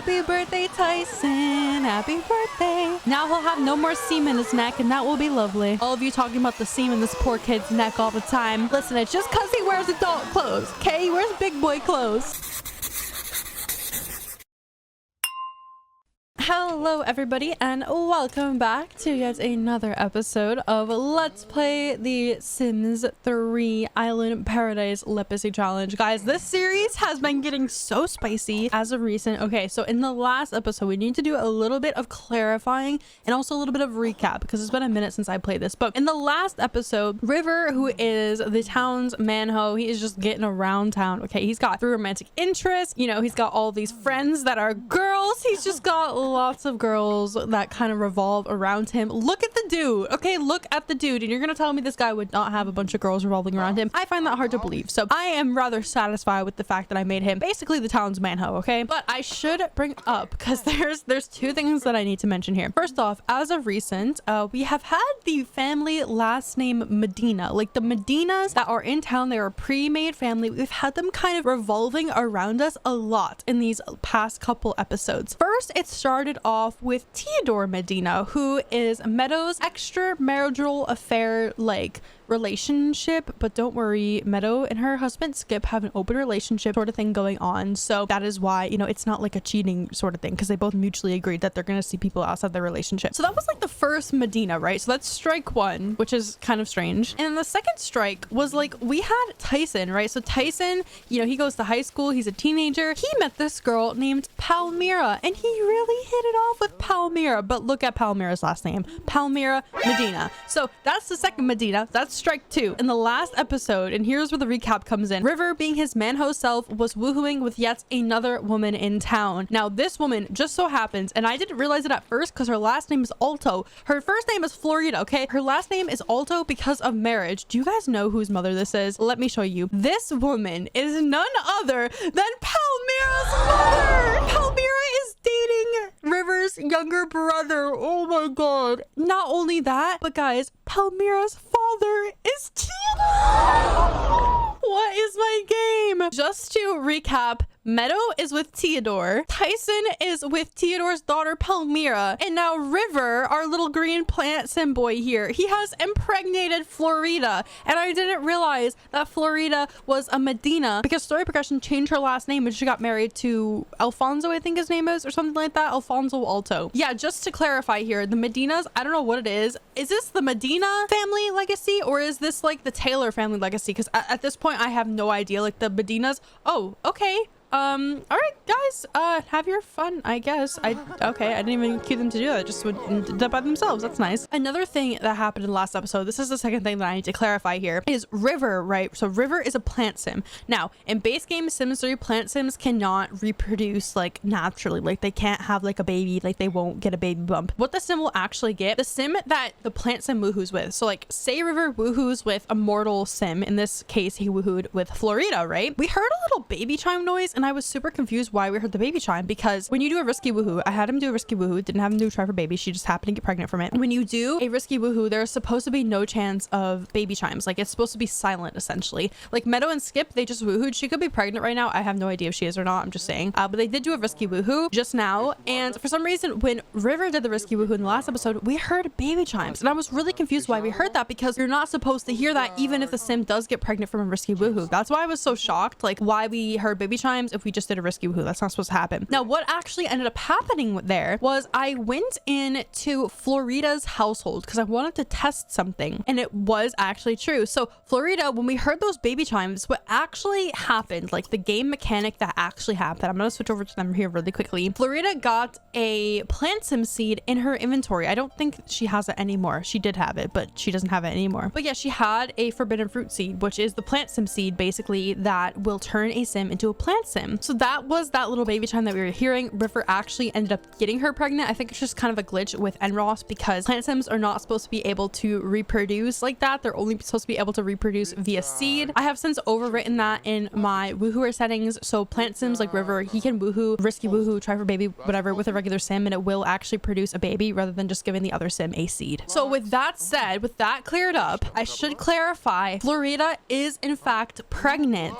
Happy birthday, Tyson. Happy birthday. Now he'll have no more seam in his neck, and that will be lovely. All of you talking about the seam in this poor kid's neck all the time. Listen, it's just because he wears adult clothes, okay? He wears big boy clothes. Hello everybody and welcome back to yet another episode of Let's Play the Sims 3 Island Paradise Lepacy Challenge. Guys, this series has been getting so spicy as of recent. Okay, so in the last episode we need to do a little bit of clarifying and also a little bit of recap because it's been a minute since I played this. But in the last episode, River, who is the town's manho, he is just getting around town. Okay, he's got 3 romantic interests, you know, he's got all these friends that are girls. He's just got lots of girls that kind of revolve around him. Look at the dude. Okay, look at the dude, and you're gonna tell me this guy would not have a bunch of girls revolving around him? I find that hard to believe. So I am rather satisfied with the fact that I made him basically the town's manho. Okay, but I should bring up, because there's 2 things that I need to mention here. First off, as of recent, we have had the family last name Medina. Like the Medinas that are in town, they're a pre-made family. We've had them kind of revolving around us a lot in these past couple episodes. First, it started off with Theodore Medina, who is Meadow's extramarital affair like relationship. But don't worry, Meadow and her husband Skip have an open relationship sort of thing going on, so that is why, you know, it's not like a cheating sort of thing, because they both mutually agreed that they're gonna see people outside their relationship. So that was like the first Medina, right? So that's strike 1, which is kind of strange. And the second strike was like we had Tyson, right? So Tyson, you know, he goes to high school, he's a teenager, he met this girl named Palmira, and he really hit it off with Palmira. But look at Palmira's last name, Palmira Medina. So that's the second Medina. That's strike 2. In the last episode, and here's where the recap comes in, River, being his manho self, was woohooing with yet another woman in town. Now this woman just so happens, and I didn't realize it at first because her last name is Alto. Her first name is Florida, okay? Her last name is Alto because of marriage. Do you guys know whose mother this is? Let me show you. This woman is none other than Palmira's mother. Palmira is dating River's younger brother. Oh my god. Not only that, but guys, Palmira's father is Theodore. What is my game? Just to recap, Meadow is with Theodore, Tyson is with Theodore's daughter Palmira, and now River, our little green plant sim boy here, he has impregnated Florida. And I didn't realize that Florida was a Medina because story progression changed her last name and she got married to Alfonso, I think his name is, or something like that. Alfonso Alto. Yeah, just to clarify here, the Medinas, I don't know what it is. Is this the Medina family legacy or is this like the Taylor family legacy? Because at this point I have no idea. Like the Medinas. Oh, okay. All right, guys, have your fun, I guess. Okay, I didn't even cue them to do that. Just did that by themselves. That's nice. Another thing that happened in the last episode, this is the second thing that I need to clarify here, is River, right? So River is a plant sim. Now, in base game Sims 3, plant sims cannot reproduce like naturally. Like they can't have like a baby, like they won't get a baby bump. What the sim will actually get, the sim that the plant sim woohoos with. So like say River woohoos with a mortal sim. In this case, he woohooed with Florida, right? We heard a little baby chime noise and I was super confused why we heard the baby chime, because when you do a risky woohoo, I had him do a risky woohoo, didn't have him do a try for baby, she just happened to get pregnant from it. When you do a risky woohoo, there's supposed to be no chance of baby chimes. Like it's supposed to be silent essentially. Like Meadow and Skip, they just woohooed. She could be pregnant right now. I have no idea if she is or not, I'm just saying. But they did do a risky woohoo just now, and for some reason when River did the risky woohoo in the last episode, we heard baby chimes, and I was really confused why we heard that, because you're not supposed to hear that even if the sim does get pregnant from a risky woohoo. That's why I was so shocked, like why we heard baby chimes if we just did a risky woohoo. That's not supposed to happen. Now what actually ended up happening there was I went into Florida's household because I wanted to test something, and it was actually true. So Florida, when we heard those baby chimes, what actually happened, like the game mechanic that actually happened, I'm gonna switch over to them here really quickly. Florida got a plant sim seed in her inventory. I don't think she has it anymore. She did have it, but she doesn't have it anymore. But yeah, she had a forbidden fruit seed, which is the plant sim seed basically that will turn a sim into a plant sim. So that was that little baby chime that we were hearing. River actually ended up getting her pregnant. I think it's just kind of a glitch with NROS because plant sims are not supposed to be able to reproduce like that. They're only supposed to be able to reproduce via seed. I have since overwritten that in my woohooer settings. So plant sims like River, he can woohoo, risky woohoo, try for baby, whatever, with a regular sim, and it will actually produce a baby rather than just giving the other sim a seed. So with that said, with that cleared up, I should clarify, Florida is in fact pregnant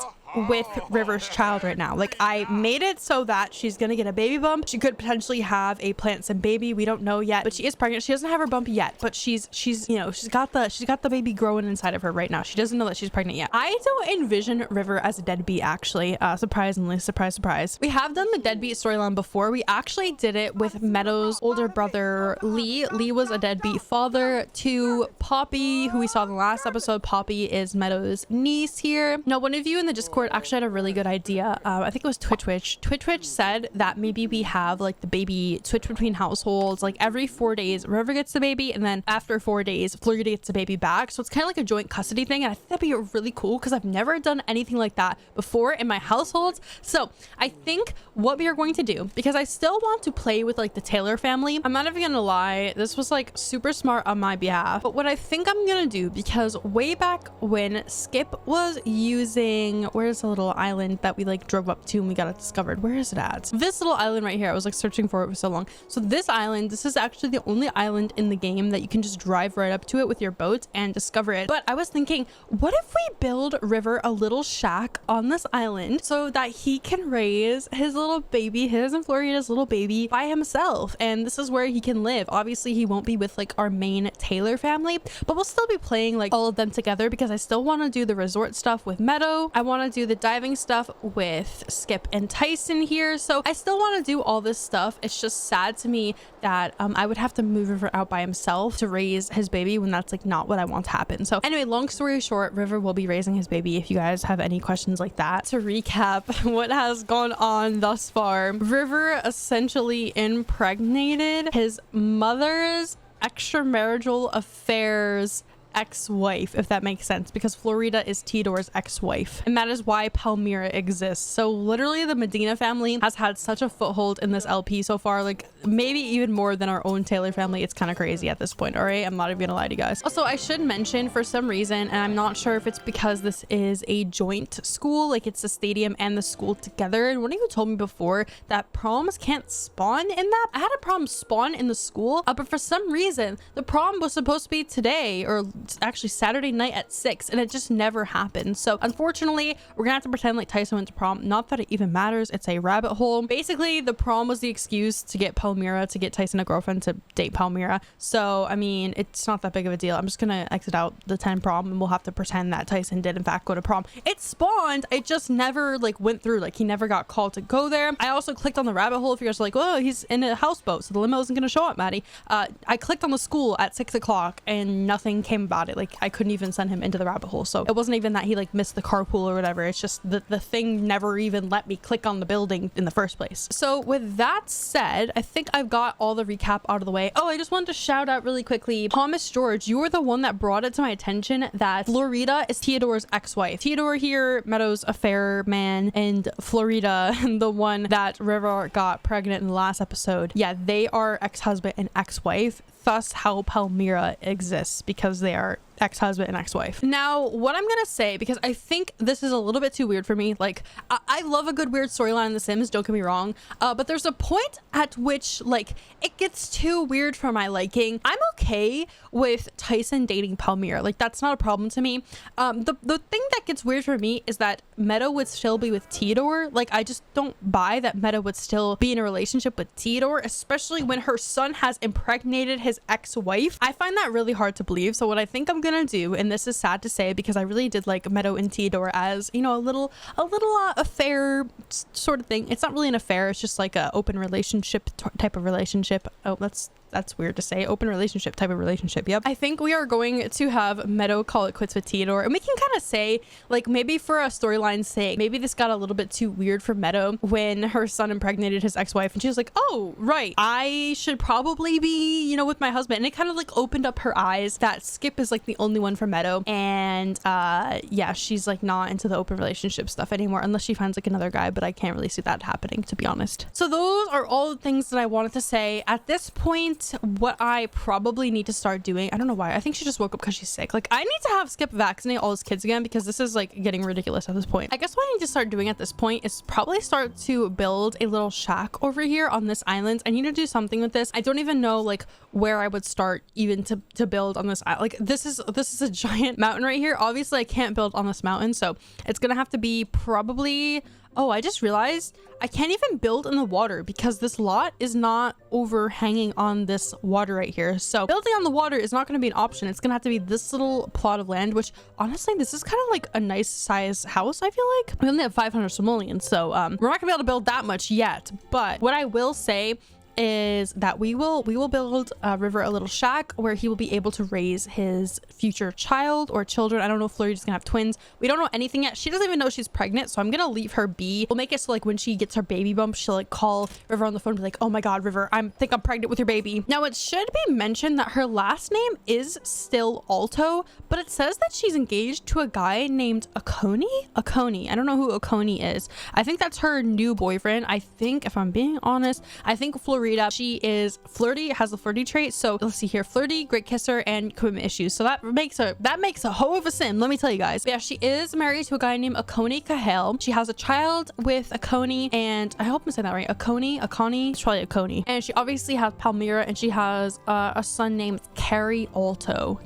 with River's child right now. Like, I made it so that she's gonna get a baby bump. She could potentially have a plant sim baby. We don't know yet, but she is pregnant. She doesn't have her bump yet, but she's you know, she's got the baby growing inside of her right now. She doesn't know that she's pregnant yet. I don't envision River as a deadbeat, actually. Surprisingly, surprise. We have done the deadbeat storyline before. We actually did it with Meadow's older brother Lee. Lee was a deadbeat father to Poppy, who we saw in the last episode. Poppy is Meadow's niece here. Now, one of you in the Discord actually had a really good idea. I think it was Twitch. Twitch said that maybe we have like the baby switch between households. Like every 4 days, River gets the baby, and then after 4 days, Florida gets the baby back. So it's kind of like a joint custody thing, and I think that'd be really cool because I've never done anything like that before in my households. So I think what we are going to do, because I still want to play with like the Taylor family, I'm not even gonna lie, this was like super smart on my behalf, but what I think I'm gonna do, because way back when Skip was using, where's the little island that we like drove up to and we got it discovered, where is it at? This little island right here. I was like searching for it for so long. So this island, this is actually the only island in the game that you can just drive right up to it with your boat and discover it. But I was thinking, what if we build River a little shack on this island so that he can raise his little baby, his and Florida's little baby, by himself, and this is where he can live. Obviously he won't be with like our main Taylor family, but we'll still be playing like all of them together because I still want to do the resort stuff with Meadow. I want to do the diving stuff with Skip and Tyson here, so I still want to do all this stuff. It's just sad to me that I would have to move River out by himself to raise his baby when that's like not what I want to happen. So anyway, long story short, River will be raising his baby. If you guys have any questions like that, to recap what has gone on thus far, River essentially impregnated his mother's extramarital affairs ex-wife, if that makes sense, because Florida is Theodore's ex-wife, and that is why Palmira exists. So literally the Medina family has had such a foothold in this LP so far, like maybe even more than our own Taylor family. It's kind of crazy at this point. All right, I'm not even gonna lie to you guys. Also, I should mention, for some reason, and I'm not sure if it's because this is a joint school, like it's the stadium and the school together, and one of you told me before that proms can't spawn in that. I had a prom spawn in the school, but for some reason the prom was supposed to be today, or actually Saturday night at 6, and it just never happened. So unfortunately, we're gonna have to pretend like Tyson went to prom. Not that it even matters, it's a rabbit hole. Basically, the prom was the excuse to get Palmira, to get Tyson a girlfriend to date Palmira. So I mean, it's not that big of a deal. I'm just gonna exit out the 10 prom and we'll have to pretend that Tyson did in fact go to prom. It spawned, it just never like went through, like he never got called to go there. I also clicked on the rabbit hole. If you guys are like, oh, he's in a houseboat, so the limo isn't gonna show up, Maddie. I clicked on the school at 6 o'clock and nothing came about it. Like I couldn't even send him into the rabbit hole. So it wasn't even that he like missed the carpool or whatever. It's just the thing never even let me click on the building in the first place. So with that said, I think I've got all the recap out of the way. Oh, I just wanted to shout out really quickly, Thomas George, you were the one that brought it to my attention that Florida is Theodore's ex-wife. Theodore here, Meadow's affair man, and Florida, the one that River got pregnant in the last episode. Yeah, they are ex-husband and ex-wife. Thus how Palmira exists, because they are ex-husband and ex-wife. Now, what I'm gonna say, because I think this is a little bit too weird for me, like I love a good weird storyline in The Sims, don't get me wrong, but there's a point at which like it gets too weird for my liking. I'm okay with Tyson dating Palmira, like that's not a problem to me. The thing that gets weird for me is that Meadow would still be with Theodore. Like I just don't buy that Meadow would still be in a relationship with Theodore, especially when her son has impregnated his ex-wife. I find that really hard to believe. So what I think I'm gonna do, and this is sad to say because I really did like Meadow and Theodore as, you know, a little affair sort of thing. It's not really an affair, it's just like a open relationship type of relationship. Oh, that's weird to say. Open relationship type of relationship. Yep. I think we are going to have Meadow call it quits with Theodore, and we can kind of say, like, maybe for a storyline's sake, maybe this got a little bit too weird for Meadow when her son impregnated his ex-wife, and she was like, oh right, I should probably be, you know, with my husband. And it kind of like opened up her eyes that Skip is like the only one for Meadow, and yeah, she's like not into the open relationship stuff anymore unless she finds like another guy, but I can't really see that happening, to be honest. So those are all the things that I wanted to say at this point. point, what I probably need to start doing, I don't know why, I think she just woke up because she's sick. Like, I need to have Skip vaccinate all his kids again, because this is like getting ridiculous at this point. I guess what I need to start doing at this point is probably start to build a little shack over here on this island. I need to do something with this. I don't even know like where I would start even to build on this island. Like, this is a giant mountain right here. Obviously I can't build on this mountain, so it's gonna have to be probably, oh, I just realized I can't even build in the water because this lot is not overhanging on this water right here. So building on the water is not going to be an option. It's going to have to be this little plot of land, which honestly, this is kind of like a nice size house. I feel like we only have 500 simoleons, so we're not going to be able to build that much yet. But what I will say is that we will build River a little shack where he will be able to raise his future child or children. I don't know if Flurry's gonna have twins. We don't know anything yet. She doesn't even know she's pregnant, so I'm gonna leave her be. We'll make it so like when she gets her baby bump, she'll like call River on the phone and be like, oh my god, River, I think I'm pregnant with your baby. Now it should be mentioned that her last name is still Alto, but it says that she's engaged to a guy named Akoni. I don't know who Akoni is. I think that's her new boyfriend. I think, if I'm being honest, I think Florida, she is flirty, has the flirty trait. So let's see here, flirty, great kisser, and commitment issues. So that makes a hoe of a sim, let me tell you guys. But yeah, she is married to a guy named Akoni Kahale. She has a child with Akoni, and I hope I'm saying that right. Akoni, it's probably Akoni. And she obviously has Palmira, and she has a son named Carrie Alto,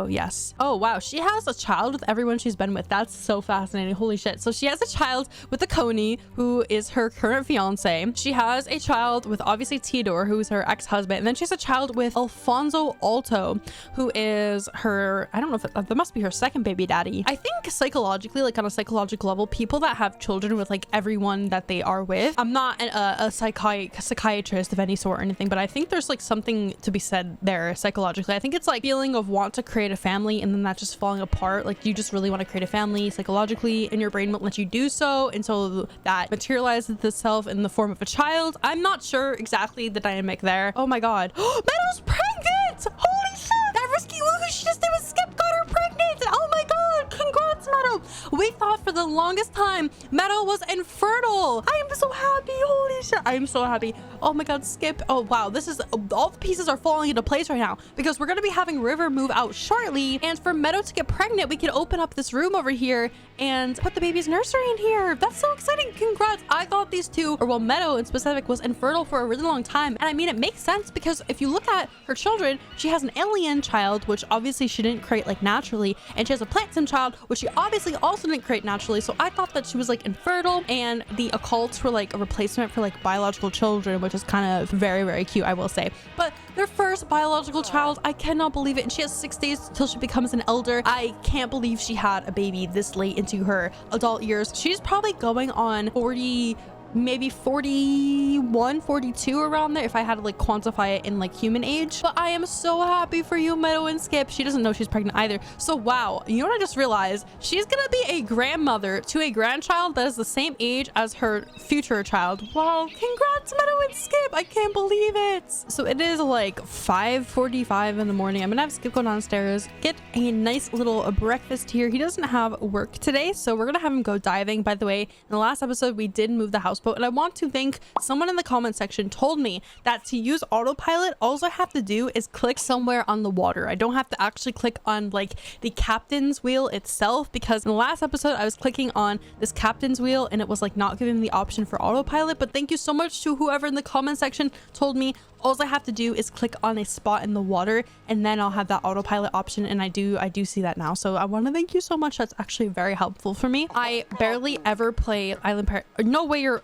yes. Oh wow, she has a child with everyone she's been with. That's so fascinating, holy shit. So she has a child with Akoni, who is her current fiance. She has a child with obviously Theodore, who is her ex-husband, and then she has a child with Alfonso Alto, who is her, I don't know if that must be her second baby daddy. I think psychologically, like on a psychological level, people that have children with like everyone that they are with, I'm not a psychiatrist of any sort or anything, but I think there's like something to be said there psychologically. I think it's like feeling of want to create a family and then that just falling apart. Like you just really want to create a family psychologically and your brain won't let you do so until that materializes itself in the form of a child. I'm not sure exactly the dynamic there. Oh my god. Meadow's pregnant! Holy shit! That risky woohoo she just did with Skip got her pregnant! Oh my god! Congrats, Meadow! We thought for the longest time Meadow was infertile. I am so happy. Holy shit. I am so happy. Oh my god, Skip. Oh wow. This is, all the pieces are falling into place right now because we're gonna be having River move out shortly, and for Meadow to get pregnant, we can open up this room over here and put the baby's nursery in here. That's so exciting. Congrats. I thought these two, or well, Meadow in specific, was infertile for a really long time. And I mean, it makes sense because if you look at her children, she has an alien child, which obviously she didn't create like naturally, and she has a plant sim child, which she obviously also didn't create naturally. So I thought that she was like infertile, and the occults were like a replacement for like biological children, which is kind of very, very cute, I will say. But their first biological child, I cannot believe it. And she has 6 days till she becomes an elder. I can't believe she had a baby this late into her adult years. She's probably going on 40, maybe 41, 42 around there if I had to like quantify it in like human age. But I am so happy for you, Meadow and Skip. She doesn't know she's pregnant either. So wow, you know what I just realized? She's gonna be a grandmother to a grandchild that is the same age as her future child. Wow, congrats, Meadow and Skip. I can't believe it. So it is like 5:45 in the morning. I'm gonna have Skip go downstairs, get a nice little breakfast here. He doesn't have work today, so we're gonna have him go diving. By the way, in the last episode we did move the houseboat, and I want to thank someone in the comment section told me that to use autopilot, all I have to do is click somewhere on the water. I don't have to actually click on like the captain's wheel itself, because in the last episode I was clicking on this captain's wheel and it was like not giving me the option for autopilot. But thank you so much to whoever in the comment section told me all I have to do is click on a spot in the water and then I'll have that autopilot option, and I do see that now. So I want to thank you so much. That's actually very helpful for me. I barely ever play Island Parrot. No way you're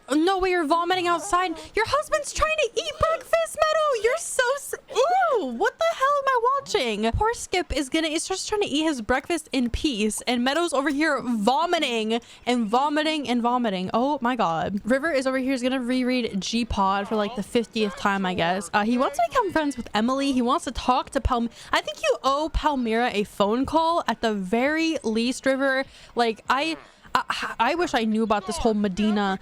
vomiting outside. Your husband's trying to eat breakfast, Meadow. You're so ooh, what the hell am I watching? Poor Skip is just trying to eat his breakfast in peace, and Meadow's over here vomiting and vomiting and vomiting. Oh my god. River is over here, is gonna reread G-Pod for like the 50th time, I guess. He wants to become friends with Emily. He wants to talk to I think you owe Palmira a phone call at the very least, River. Like I I wish I knew about this whole Medina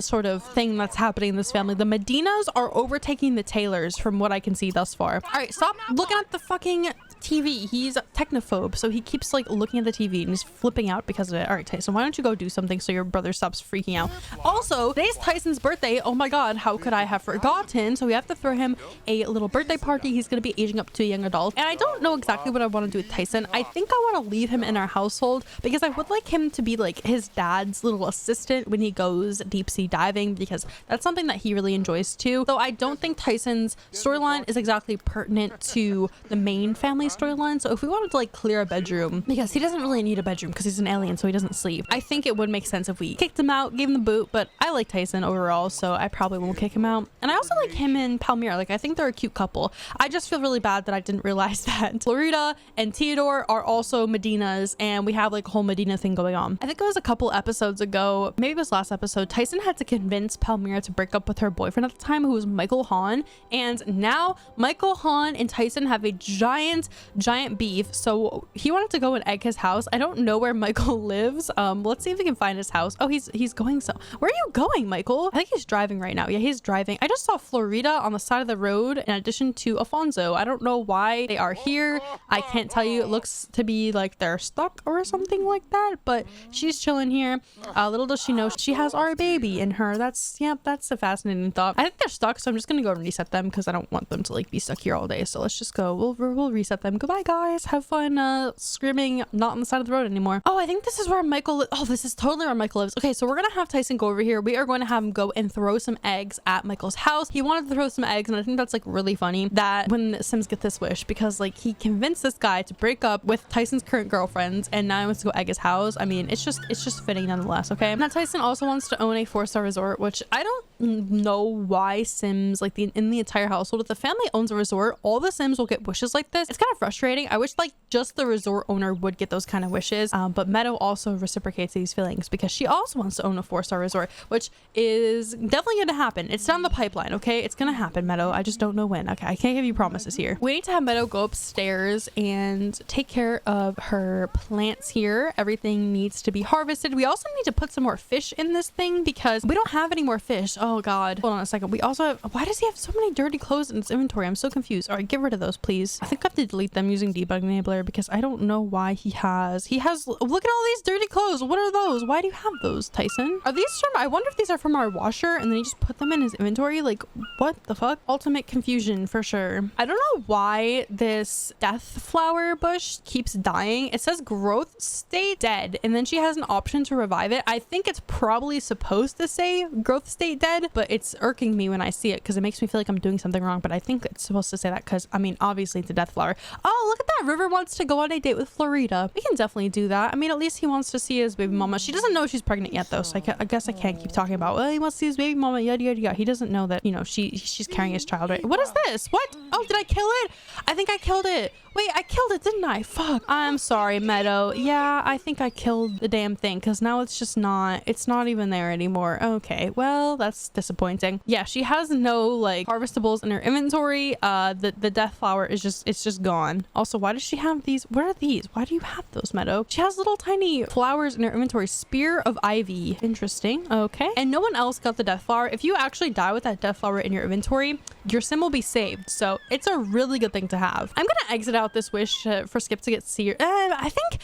sort of thing that's happening in this family. The Medinas are overtaking the Taylors from what I can see thus far. All right, stop looking at the fucking TV. He's a technophobe, so he keeps like looking at the TV and he's flipping out because of it. All right, Tyson, why don't you go do something so your brother stops freaking out? Also, today's Tyson's birthday. Oh my god, how could I have forgotten? So we have to throw him a little birthday party. He's gonna be aging up to a young adult, and I don't know exactly what I want to do with Tyson. I think I want to leave him in our household because I would like him to be like his dad's little assistant when he goes deep sea diving, because that's something that he really enjoys too. Though I don't think Tyson's storyline is exactly pertinent to the main family storyline. So if we wanted to like clear a bedroom, because he doesn't really need a bedroom because he's an alien, so he doesn't sleep, I think it would make sense if we kicked him out, gave him the boot. But I like Tyson overall, so I probably won't kick him out. And I also like him and Palmira. Like, I think they're a cute couple. I just feel really bad that I didn't realize that Florida and Theodore are also Medinas, and we have like a whole Medina thing going on. I think it was a couple episodes ago, maybe it was last episode, Tyson had to convince Palmira to break up with her boyfriend at the time, who was Michael Hahn. And now Michael Hahn and Tyson have a giant beef. So he wanted to go and egg his house. I don't know where Michael lives. Let's see if we can find his house. Oh, he's going. So where are you going, Michael? I think he's driving right now. Yeah, he's driving. I just saw Florida on the side of the road in addition to Alfonso. I don't know why they are here. I can't tell you. It looks to be like they're stuck or something like that, but she's chilling here. Little does she know she has our baby in her. That's a fascinating thought. I think they're stuck, so I'm just gonna go and reset them because I don't want them to like be stuck here all day. So let's just go. We'll reset them. Goodbye, guys. Have fun screaming not on the side of the road anymore. Oh, I think this is where Michael oh, this is totally where Michael lives. Okay, so we're gonna have Tyson go over here. We are going to have him go and throw some eggs at Michael's house. He wanted to throw some eggs, and I think that's like really funny that when the Sims get this wish, because like he convinced this guy to break up with Tyson's current girlfriends, and now he wants to go egg his house. I mean, it's just fitting nonetheless. Okay, now Tyson also wants to own a 4-star resort, which I don't know why Sims like in the entire household, if the family owns a resort, all the Sims will get wishes like this. It's kind of frustrating. I wish like just the resort owner would get those kind of wishes. But Meadow also reciprocates these feelings because she also wants to own a 4-star resort, which is definitely going to happen. It's down the pipeline. Okay, it's gonna happen, Meadow. I just don't know when. Okay, I can't give you promises here. We need to have Meadow go upstairs and take care of her plants here. Everything needs to be harvested. We also need to put some more fish in this thing because we don't have any more fish. Oh god, hold on a second. We also have, why does he have so many dirty clothes in his inventory? I'm so confused. All right, get rid of those, please. I think I have to delete them using debug enabler because I don't know why he has look at all these dirty clothes. What are those? Why do you have those, Tyson? Are these from, I wonder if these are from our washer and then he just put them in his inventory. Like, what the fuck? Ultimate confusion for sure. I don't know why this death flower bush keeps dying. It says growth state dead, and then she has an option to revive it. I think it's probably supposed to say growth state dead, but it's irking me when I see it because it makes me feel like I'm doing something wrong. But I think it's supposed to say that because, I mean, obviously it's a death flower. Oh, look at that. River wants to go on a date with Florida. We can definitely do that. I mean, at least he wants to see his baby mama. She doesn't know she's pregnant yet though, so I guess I can't keep talking about, well, he wants to see his baby mama, yada yada yada. He doesn't know that, you know, she's carrying his child, right? What is this? What? Oh, did I kill it? I think I killed it. Wait, I killed it, didn't I? Fuck. I'm sorry, Meadow. Yeah, I think I killed the damn thing because now it's not even there anymore. Okay, well, that's disappointing. Yeah, she has no like harvestables in her inventory. The death flower is just gone. Also, why does she have these? What are these? Why do you have those, Meadow? She has little tiny flowers in her inventory. Spear of ivy. Interesting. Okay. And no one else got the death flower. If you actually die with that death flower in your inventory, your sim will be saved. So it's a really good thing to have. I'm gonna exit out this wish for Skip to get seared. I think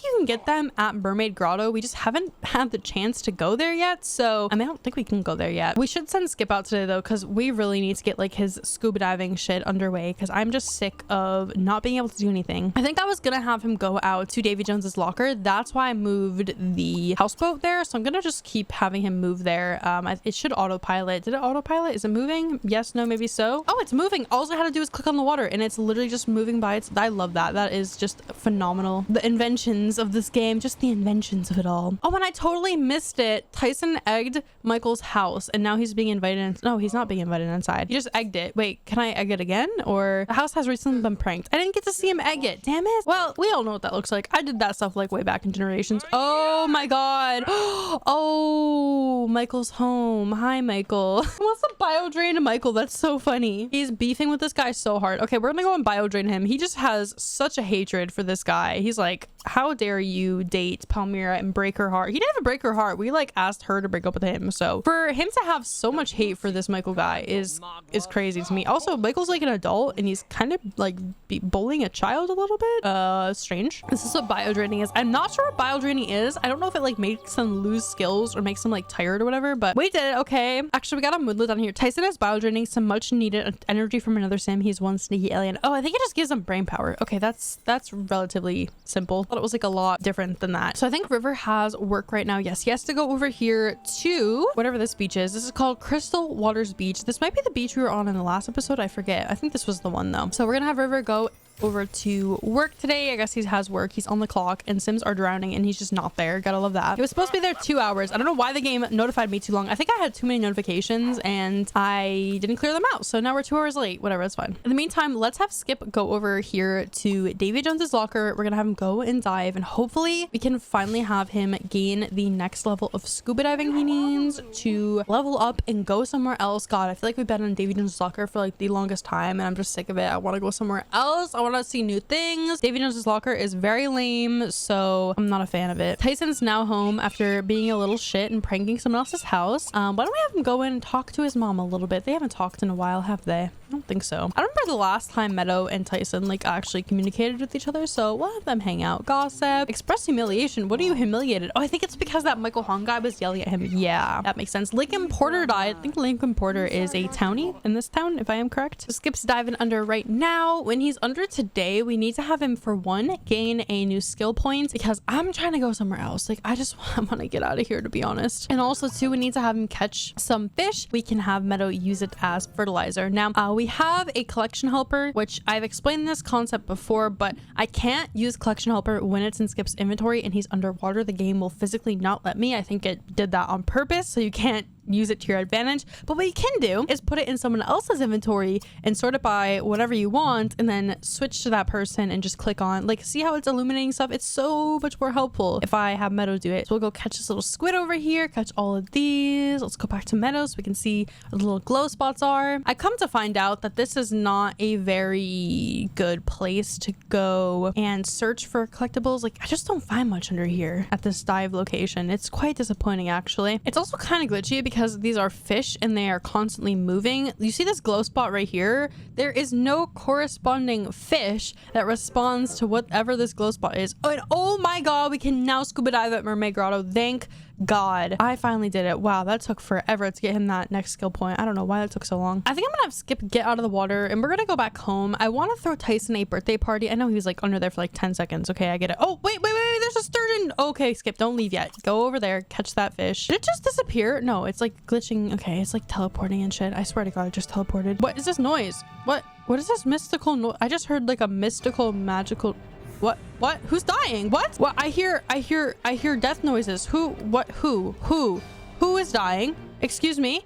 you can get them at Mermaid Grotto. We just haven't had the chance to go there yet. So I mean, I don't think we can go there yet. We should send Skip out today though, because we really need to get like his scuba diving shit underway because I'm just sick of not being able to do anything. I think I was gonna have him go out to Davy Jones's locker. That's why I moved the houseboat there. So I'm gonna just keep having him move there. It should autopilot. Did it autopilot? Is it moving? Yes, no, maybe so. Oh, it's moving. All I had to do is click on the water and it's literally just moving by. I love that. That is just phenomenal. The inventions of this game, just the inventions of it all. Oh, and I totally missed it. Tyson egged Michael's house and now he's being invited in. No, he's not being invited inside. He just egged it. Wait, can I egg it again? Or the house has recently been pranked. I didn't get to see him egg it. Damn it. Well, we all know what that looks like. I did that stuff like way back in Generations. Oh my god. Oh, Michael's home. Hi, Michael. What's the bio drain to Michael? That's so funny. He's beefing with this guy so hard. Okay, we're gonna go and bio drain him. He just has such a hatred for this guy. He's like, how dare you date Palmira and break her heart? He didn't even break her heart. We like asked her to break up with him. So for him to have so much hate for this Michael guy is crazy to me. Also, Michael's like an adult and he's kind of like bullying a child a little bit. Strange. This is what biodraining is. I'm not sure what biodraining is. I don't know if it like makes them lose skills or makes them like tired or whatever, but we did it. Okay. Actually, we got a moodlet down here. Tyson is biodraining some much needed energy from another sim. He's one sneaky alien. Oh, I think it just gives him brain power. Okay, that's relatively simple. I thought it was like a lot different than that. So I think River has work right now. Yes, he has to go over here to whatever this beach is. This is called Crystal Waters Beach. This might be the beach we were on in the last episode. I forget. I think this was the one though. So we're gonna have River go over to work today. I guess he has work. He's on the clock and Sims are drowning and he's just not there. Gotta love that. He was supposed to be there 2 hours. I don't know why the game notified me too long. I think I had too many notifications and I didn't clear them out. So now we're 2 hours late. Whatever, it's fine. In the meantime, let's have Skip go over here to Davy Jones's locker. We're gonna have him go and dive and hopefully we can finally have him gain the next level of scuba diving he needs to level up and go somewhere else. God, I feel like we've been in Davy Jones's locker for like the longest time and I'm just sick of it. I want to go somewhere else. I want to see new things. Davy Jones's locker is very lame, so I'm not a fan of it. Tyson's now home after being a little shit and pranking someone else's house. Why don't we have him go in and talk to his mom a little bit? They haven't talked in a while, have they? I don't think so. I don't remember the last time Meadow and Tyson like actually communicated with each other, so we'll have them hang out. Gossip. Express humiliation. What are you humiliated? Oh, I think it's because that Michael Hong guy was yelling at him. Yeah, that makes sense. Lincoln Porter died. I think Lincoln Porter is a townie in this town, if I am correct. So Skip's diving under right now. When he's under today, we need to have him for one gain a new skill point because I'm trying to go somewhere else. Like I want to get out of here, to be honest. And also too, we need to have him catch some fish. We can have Meadow use it as fertilizer. Now we have a collection helper, which I've explained this concept before, but I can't use collection helper when it's in Skip's inventory and he's underwater. The game will physically not let me. I think it did that on purpose, so you can't use it to your advantage. But what you can do is put it in someone else's inventory and sort it by whatever you want and then switch to that person and just click on, like, see how it's illuminating stuff? It's so much more helpful if I have Meadow do it. So we'll go catch this little squid over here, catch all of these. Let's go back to Meadow so we can see where the little glow spots are. I come to find out that this is not a very good place to go and search for collectibles. Like I just don't find much under here at this dive location. It's quite disappointing actually. It's also kind of glitchy because these are fish and they are constantly moving. You see this glow spot right here? There is no corresponding fish that responds to whatever this glow spot is. Oh, and oh my god, we can now scuba dive at Mermaid Grotto. Thank god. I finally did it. Wow, that took forever to get him that next skill point. I don't know why that took so long. I think I'm gonna have Skip get out of the water and we're gonna go back home. I want to throw Tyson a birthday party. I know he was like under there for like 10 seconds. Okay, I get it. Oh, wait, there's a sturgeon. Okay, Skip, don't leave yet. Go over there, catch that fish. Did it just disappear? No, it's like glitching. Okay, it's like teleporting and shit. I swear to god, it just teleported. What is this noise? What is this mystical noise? I just heard like a mystical magical... What? Who's dying? What? I hear death noises. Who is dying? Excuse me?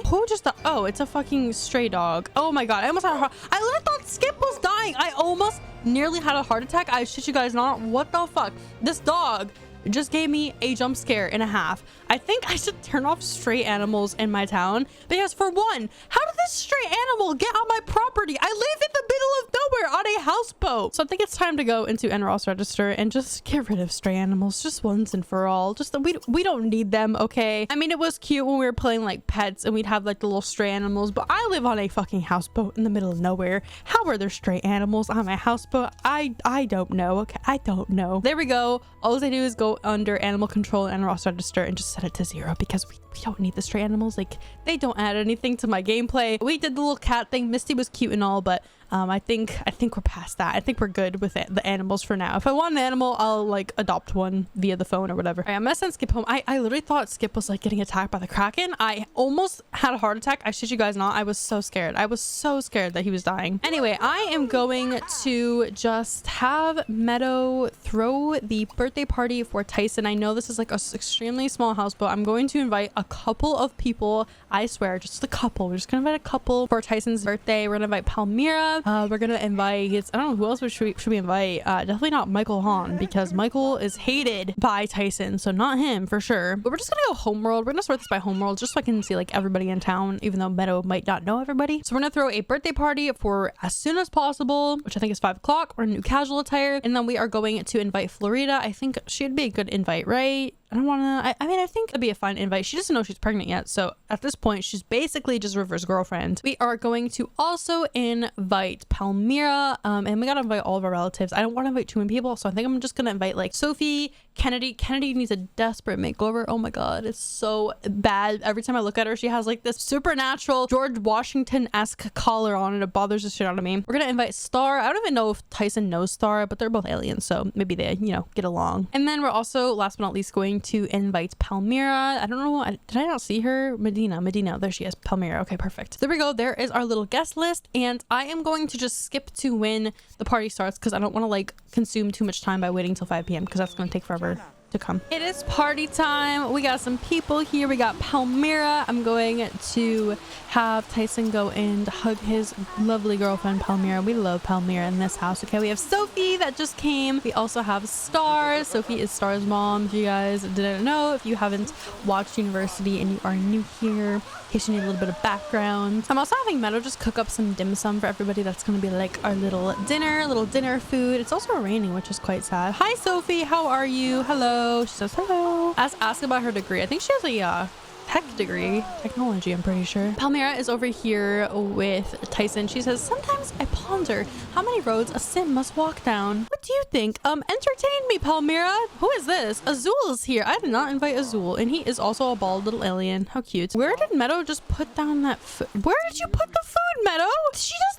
Who just... Oh, it's a fucking stray dog. Oh my god, I almost had a heart... I literally thought Skip was dying. I almost nearly had a heart attack. I shit you guys not. What the fuck? This dog just gave me a jump scare and a half. I think I should turn off stray animals in my town because for one, how did this stray animal get on my property? I live in the middle of nowhere on a houseboat. So I think it's time to go into NROS register and just get rid of stray animals just once and for all. Just we don't need them, okay? I mean, it was cute when we were playing like pets and we'd have like the little stray animals, but I live on a fucking houseboat in the middle of nowhere. How are there stray animals on my houseboat? I don't know, okay? I don't know. There we go. All I do is go under animal control and NROS register and just set it to 0 because we don't need the stray animals. Like, they don't add anything to my gameplay. We did the little cat thing. Misty was cute and all, but I think we're past that. I think we're good with it, the animals for now. If I want an animal, I'll like adopt one via the phone or whatever. All right, I'm gonna send Skip home. I literally thought Skip was like getting attacked by the Kraken. I almost had a heart attack. I shit you guys not. I was so scared. I was so scared that he was dying. Anyway, I am going to just have Meadow throw the birthday party for Tyson. I know this is like a extremely small houseboat. I'm going to invite a couple of people. I swear, just a couple. We're just gonna invite a couple for Tyson's birthday. We're gonna invite Palmira. Palmira. We're gonna invite, I don't know who else should we invite. Definitely not Michael Hahn, because Michael is hated by Tyson, so not him for sure. But we're just gonna go homeworld. We're gonna sort this by homeworld just so I can see like everybody in town, even though Meadow might not know everybody. So we're gonna throw a birthday party for as soon as possible, which I think is 5 o'clock. We're in new casual attire, and then we are going to invite Florida. I think she'd be a good invite, right? I don't want to, I mean, I think it'd be a fine invite. She doesn't know she's pregnant yet. So at this point, she's basically just River's girlfriend. We are going to also invite Palmira. And we got to invite all of our relatives. I don't want to invite too many people. So I think I'm just going to invite like Sophie, Kennedy. Kennedy needs a desperate makeover. Oh my God. It's so bad. Every time I look at her, she has like this supernatural George Washington-esque collar on and it bothers the shit out of me. We're going to invite Star. I don't even know if Tyson knows Star, but they're both aliens. So maybe they, you know, get along. And then we're also, last but not least, going to invite Palmira. I don't know, did I not see her? Medina, there she is. Palmira. Okay, perfect. There we go. There is our little guest list, and I am going to just skip to when the party starts because I don't want to like consume too much time by waiting till 5 p.m. because that's going to take forever to come. It is party time. We got some people here. We got Palmira. I'm going to have Tyson go and hug his lovely girlfriend Palmira. We love Palmira in this house. Okay, we have Sophie that just came. We also have Star. Sophie is Star's mom. If you guys didn't know, if you haven't watched University and you are new here, in case you need a little bit of background. I'm also having Meadow just cook up some dim sum for everybody. That's going to be like our little dinner food. It's also raining, which is quite sad. Hi Sophie, how are you? Hello. She says hello. Ask about her degree. I think she has a tech degree, technology, I'm pretty sure. Palmira is over here with Tyson. She says, sometimes I ponder how many roads a sim must walk down. What do you think? Entertain me, Palmira. Who is this? Azul is here. I did not invite Azul, and he is also a bald little alien. How cute. Where did Meadow just put down that food? Where did you put the food, Meadow?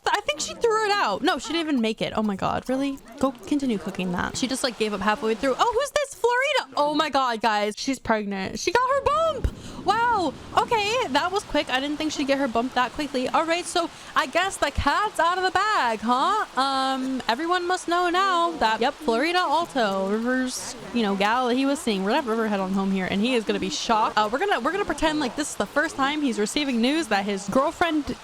I think she threw it out. No, she didn't even make it. Oh my God, really? Go continue cooking that. She just like gave up halfway through. Oh, who's this? Florida. Oh my God, guys. She's pregnant. She got her bump. Wow. Okay, that was quick. I didn't think she'd get her bump that quickly. All right, so I guess the cat's out of the bag, huh? Everyone must know now that, yep, Florida Alto, River's, you know, gal that he was seeing. We're gonna have River head on home here, and he is gonna be shocked. We're gonna pretend like this is the first time he's receiving news that his girlfriend,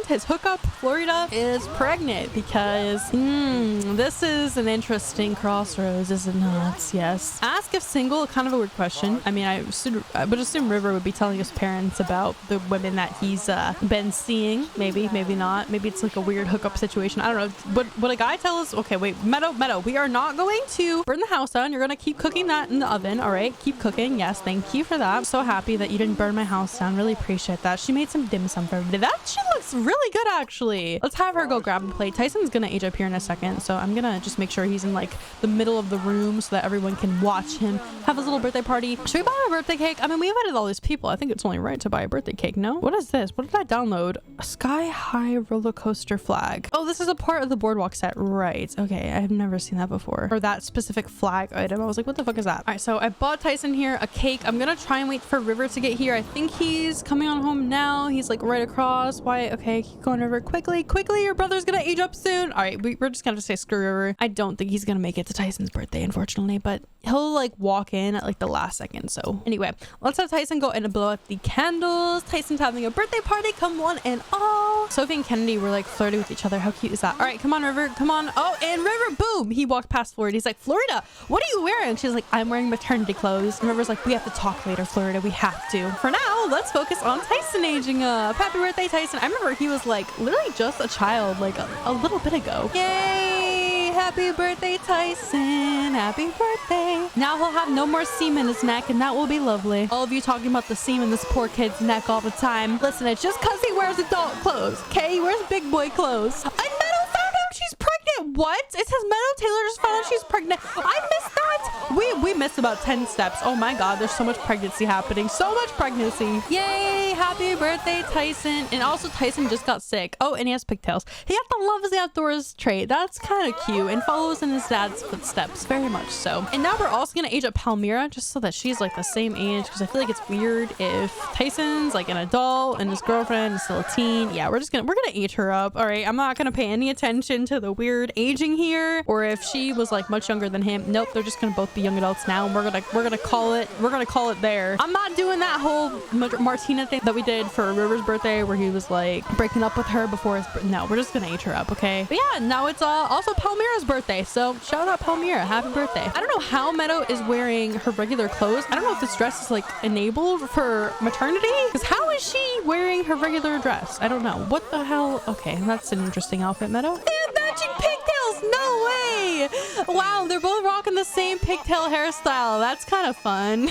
his hookup, Florida, is pregnant, because this is an interesting crossroads, is it not? Yes. Ask if single, kind of a weird question. I mean, I would assume River would be telling his parents about the women that he's been seeing. Maybe not. Maybe it's like a weird hookup situation. I don't know. Would a guy tell us? Okay, wait, Meadow, we are not going to burn the house down. You're gonna keep cooking that in the oven. All right, keep cooking. Yes, thank you for that. I'm so happy that you didn't burn my house down. Really appreciate that. She made some dim sum for everybody. That she looks really good, actually. Let's have her go grab a plate. Tyson's gonna age up here in a second, so I'm gonna just make sure he's in like the middle of the room so that everyone can watch him have his little birthday party. Should we buy a birthday cake? I mean, we invited all these people. I think it's only right to buy a birthday cake, no? What is this? What did I download? A sky-high roller coaster flag. Oh, this is a part of the boardwalk set. Right. Okay, I have never seen that before. Or that specific flag item. I was like, what the fuck is that? All right, so I bought Tyson here a cake. I'm gonna try and wait for River to get here. I think he's coming on home now. He's like right across. Why? Okay, keep going, River. Quickly, your brother's gonna age up soon. All right, we're just gonna say screw River. I don't think he's gonna make it to Tyson's birthday, unfortunately, but he'll like walk in at like the last second. So anyway, let's have Tyson go and blow out the candles. Tyson's having a birthday party, come one and all. Sophie and Kennedy were like flirting with each other. How cute is that? All right, come on, River, come on. Oh, and River, boom, he walked past Florida. He's like, Florida, what are you wearing? She's like, I'm wearing maternity clothes. And River's like, we have to talk later, Florida, we have to. For now, let's focus on Tyson aging up. Happy birthday, Tyson. I remember he was like literally just a child like a little bit ago. Yay, happy birthday, Tyson. Happy birthday. Now he'll have no more seam in his neck, and that will be lovely. All of you talking about the seam in this poor kid's neck all the time. Listen, it's just because he wears adult clothes, okay? He wears big boy clothes. And Meadow found out she's pregnant. What? It says Meadow Taylor just found out she's pregnant. I missed that. We missed about 10 steps. Oh my God, there's so much pregnancy happening. So much pregnancy. Yay, happy birthday, Tyson. And also Tyson just got sick. Oh, and he has pigtails. He got the loves the outdoors trait. That's kind of cute and follows in his dad's footsteps, very much so. And now we're also gonna age up Palmira just so that she's like the same age, because I feel like it's weird if Tyson's like an adult and his girlfriend is still a teen. Yeah, we're gonna age her up. All right, I'm not gonna pay any attention to the weird aging here, or if she was like much younger than him. Nope, they're just gonna gonna both be young adults now, and we're gonna call it there. I'm not doing that whole Martina thing that we did for River's birthday where he was like breaking up with her before his no, we're just gonna age her up, okay? But yeah, now it's also Palmira's birthday, so shout out Palmira, happy birthday. I don't know how Meadow is wearing her regular clothes. I don't know if this dress is like enabled for maternity, because how is she wearing her regular dress? I don't know. What the hell? Okay, that's an interesting outfit, Meadow. They have matching pigtails. No way. Wow, they're both rocking the same pigtail hairstyle. That's kind of fun.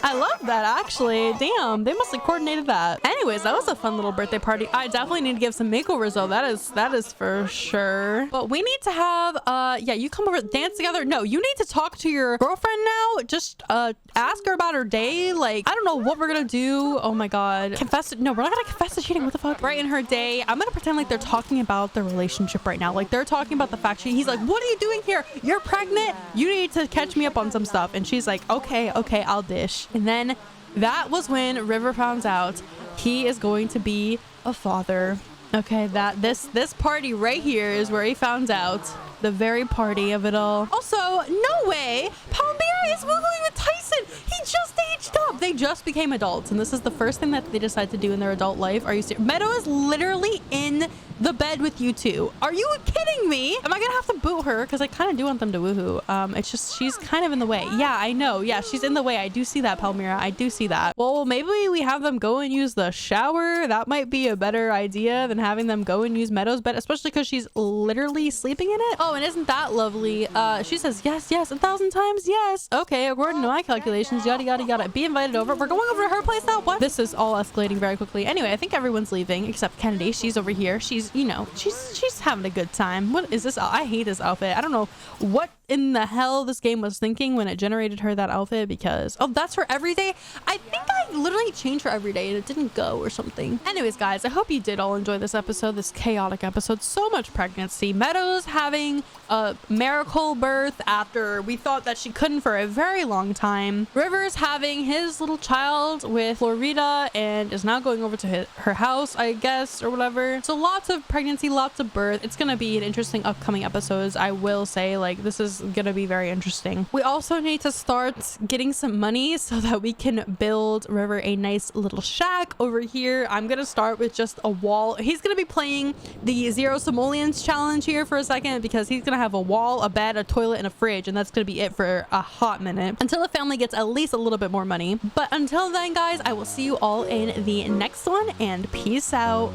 I love that, actually. Damn, they must have coordinated that. Anyways, that was a fun little birthday party. I definitely need to give some makeovers though. That is for sure. But we need to have yeah, you come over, dance together. No, you need to talk to your girlfriend now. Just ask her about her day. Like, I don't know what we're gonna do. Oh my god. Confess it. No, we're not gonna confess the cheating. What the fuck? Right in her day. I'm gonna pretend like they're talking about their relationship right now. Like they're talking about the fact he's like, what are you doing here? You're pregnant. You need to catch me up on some stuff. And she's like, okay, I'll dish. And then that was when River found out he is going to be a father. Okay, that this party right here is where he found out. The very party of it all. Also, no way! Palmira is woohooing with Tyson! He just aged up! They just became adults, and this is the first thing that they decide to do in their adult life. Are you serious? Meadow is literally in the bed with you two. Are you kidding me? Am I gonna have to boot her? Because I kind of do want them to woohoo. It's just, she's kind of in the way. Yeah, I know. Yeah, she's in the way. I do see that, Palmira. I do see that. Well, maybe we have them go and use the shower. That might be a better idea than having them go and use Meadow's bed, especially because she's literally sleeping in it. Oh, and isn't that lovely? She says, yes, 1,000 times yes. Okay, according to my calculations, yada, yada, yada. Be invited over. We're going over to her place now? What? This is all escalating very quickly. Anyway, I think everyone's leaving except Kennedy. She's over here. She's, you know, she's having a good time. What is this? I hate this outfit. I don't know what in the hell this game was thinking when it generated her that outfit, because oh, that's her everyday. I think I literally changed her every day and it didn't go or something. Anyways, guys, I hope you did all enjoy this episode, this chaotic episode. So much pregnancy. Meadows having a miracle birth after we thought that she couldn't for a very long time. River's having his little child with Florida and is now going over to her house, I guess, or whatever. So lots of pregnancy, lots of birth. It's gonna be an interesting upcoming episodes. I will say, like, this is gonna be very interesting. We also need to start getting some money so that we can build River a nice little shack over here. I'm gonna start with just a wall. He's gonna be playing the Zero Simoleons challenge here for a second, because he's gonna have a wall, a bed, a toilet, and a fridge, and that's gonna be it for a hot minute until the family gets at least a little bit more money. But until then, guys, I will see you all in the next one, and peace out.